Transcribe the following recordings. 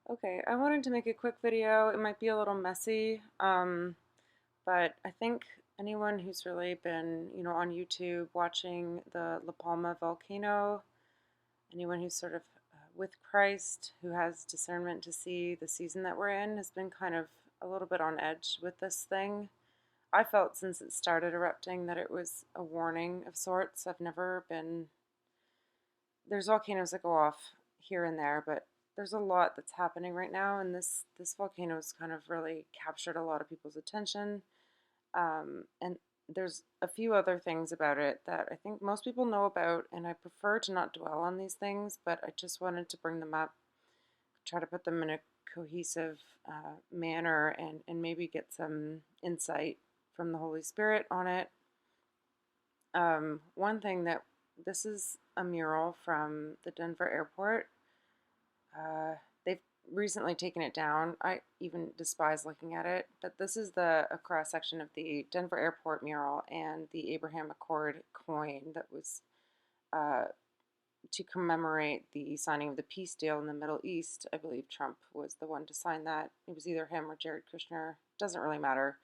Okay, I wanted to make a quick video. It might be a little messy, but I think anyone who's really been, on YouTube watching the La Palma volcano, anyone who's sort of with Christ, who has discernment to see the season that we're in, has been kind of a little bit on edge with this thing. I felt since it started erupting that it was a warning of sorts. I've never been, there's volcanoes that go off here and there, but there's a lot that's happening right now, and this volcano's kind of really captured a lot of people's attention. And there's a few other things about it that I think most people know about, and I prefer to not dwell on these things, but I just wanted to bring them up, try to put them in a cohesive manner, and maybe get some insight from the Holy Spirit on it. One thing that this is a mural from the Denver airport. They've recently taken it down. I even despise looking at it, but this is a cross section of the Denver airport mural and the Abraham Accord coin that was uh, to commemorate the signing of the peace deal in the Middle East. I believe Trump was the one to sign that. It was either him or Jared Kushner. Doesn't really matter.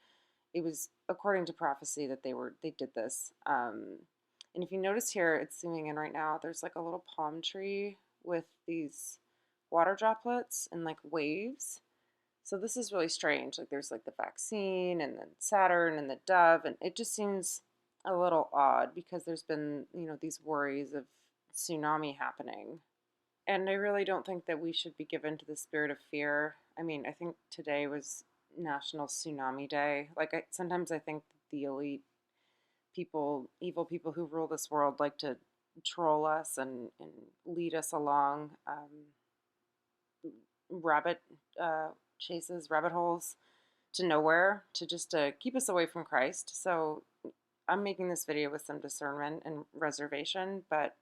It was according to prophecy that they did this. And if you notice here, it's zooming in right now. There's like a little palm tree with these water droplets and like waves. So this is really strange. Like there's like the vaccine and then Saturn and the dove, and it just seems a little odd because there's been, these worries of tsunami happening. And I really don't think that we should be given to the spirit of fear. I mean, I think today was National Tsunami Day. Like sometimes I think the elite people, evil people who rule this world, like to troll us and lead us along rabbit chases, rabbit holes to nowhere, to just to keep us away from Christ. So I'm making this video with some discernment and reservation, but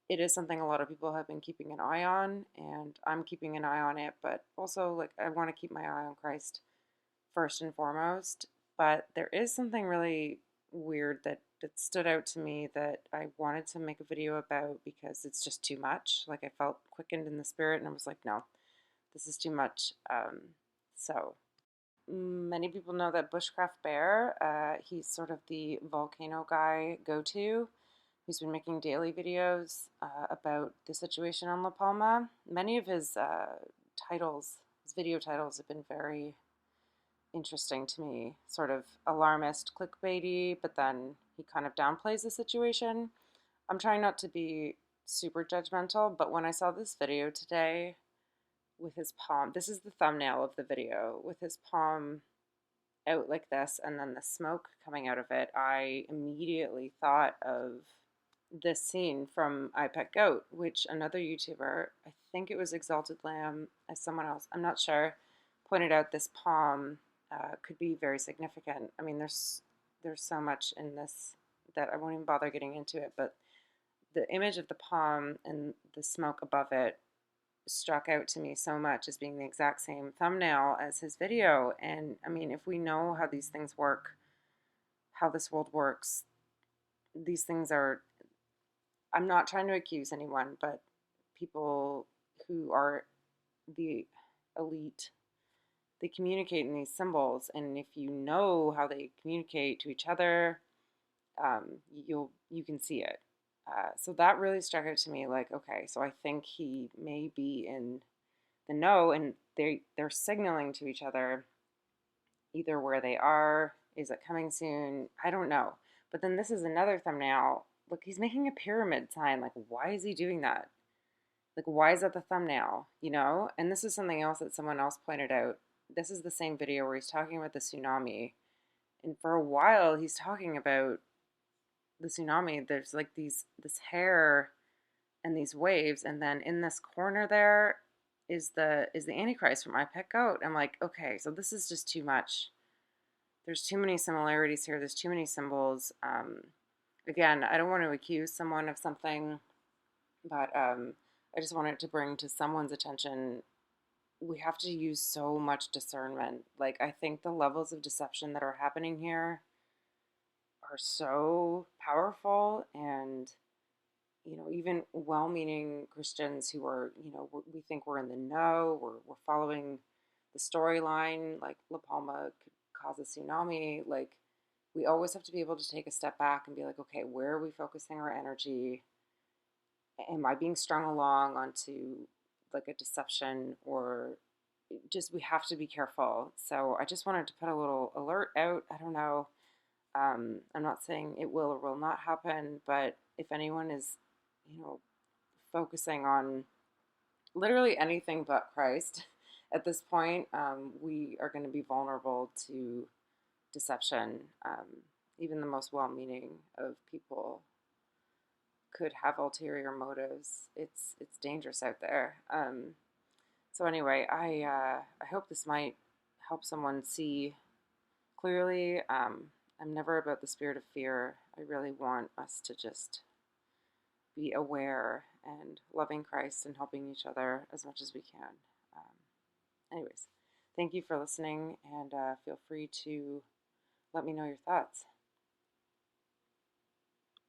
it is something a lot of people have been keeping an eye on, and I'm keeping an eye on it. But also, like, I want to keep my eye on Christ first and foremost. But there is something really weird that stood out to me that I wanted to make a video about because it's just too much. Like, I felt quickened in the spirit, and I was like, no, this is too much. So many people know that Bushcraft Bear, he's sort of the volcano guy go-to. He's been making daily videos about the situation on La Palma. Many of his titles, his video titles, have been very interesting to me. Sort of alarmist, clickbaity, but then he kind of downplays the situation. I'm trying not to be super judgmental, but when I saw this video today with his palm, this is the thumbnail of the video, with his palm out like this and then the smoke coming out of it, I immediately thought of this scene from I Pet Goat, which another YouTuber, I think it was Exalted Lamb, as someone else, I'm not sure, pointed out this palm could be very significant. I mean, there's so much in this that I won't even bother getting into it, but the image of the palm and the smoke above it struck out to me so much as being the exact same thumbnail as his video. And I mean, if we know how these things work, how this world works, these things are, I'm not trying to accuse anyone, but people who are the elite, they communicate in these symbols. And if you know how they communicate to each other, you can see it. So that really struck out to me, like, okay, so I think he may be in the know, and they're signaling to each other either where they are, is it coming soon, I don't know. But then this is another thumbnail. Look, he's making a pyramid sign. Like, why is he doing that? Like, why is that the thumbnail, And this is something else that someone else pointed out. This is the same video where he's talking about the tsunami, and for a while he's talking about the tsunami. There's like this hair and these waves, and then in this corner there is the Antichrist from I Pet Goat. I'm like, okay, so this is just too much. There's too many similarities here. There's too many symbols. Again, I don't want to accuse someone of something, but I just wanted to bring to someone's attention. We have to use so much discernment. Like, I think the levels of deception that are happening here are so powerful, and even well-meaning Christians who are, we think we're in the know, we're following the storyline, like La Palma could cause a tsunami. Like, we always have to be able to take a step back and be like, okay, where are we focusing our energy? Am I being strung along onto like a deception, or just we have to be careful. So I just wanted to put a little alert out. I don't know. I'm not saying it will or will not happen, but if anyone is, you know, focusing on literally anything but Christ at this point, we are going to be vulnerable to deception. Even the most well-meaning of people could have ulterior motives. It's dangerous out there. So anyway, I hope this might help someone see clearly. I'm never about the spirit of fear. I really want us to just be aware and loving Christ and helping each other as much as we can. Anyways, thank you for listening, and feel free to let me know your thoughts.